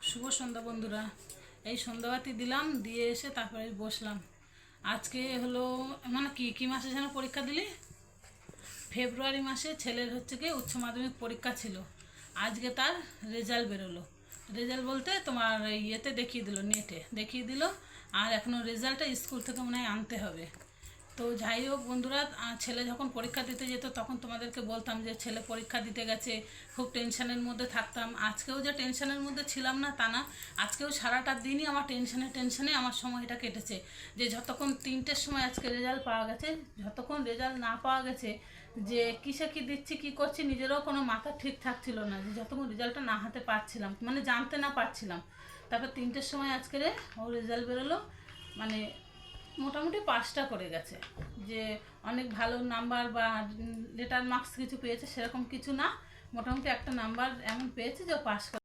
শুভ সন্ধ্যা বন্ধুরা। এই সন্ধ্যাবাতি দিলাম, দিয়ে এসে তারপরে বসলাম। আজকে হলো মানে কি কি মাসে যেন পরীক্ষা দিলি? ফেব্রুয়ারি মাসে ছেলের হচ্ছে কি উচ্চ মাধ্যমিক পরীক্ষা ছিল। আজকে তার রেজাল্ট বেরোলো। রেজাল্ট বলতে তোমার ইয়েতে দেখিয়ে দিল, নেটে দেখিয়ে দিল। আর এখনও রেজাল্টটা স্কুল থেকে মনে হয় আনতে হবে। তো যাই হোক বন্ধুরা, ছেলে যখন পরীক্ষা দিতে যেত তখন তোমাদেরকে বলতাম যে ছেলে পরীক্ষা দিতে গেছে, খুব টেনশনের মধ্যে থাকতাম। আজকেও যে টেনশনের মধ্যে ছিলাম না তা না, আজকেও সারাটা দিনই আমার টেনশনে আমার সময়টা কেটেছে। যে যতক্ষণ 3টের সময় আজকে রেজাল্ট পাওয়া গেছে, যতক্ষণ রেজাল্ট না পাওয়া গেছে যে কিসে কী দিচ্ছি কী করছি নিজেরও কোনো মাথা ঠিক থাকছিল না, যে যতক্ষণ রেজাল্টটা না হাতে পারছিলাম মানে জানতে না পারছিলাম। তারপর 3টের সময় আজকে ও রেজাল্ট বেরোলো। মানে মোটামুটি 5টা করে গেছে। যে অনেক ভালো নাম্বার বা লেটার মার্কস কিছু পেয়েছে সেরকম কিছু না, মোটামুটি একটা নাম্বার এমন পেয়েছে যে পাস করে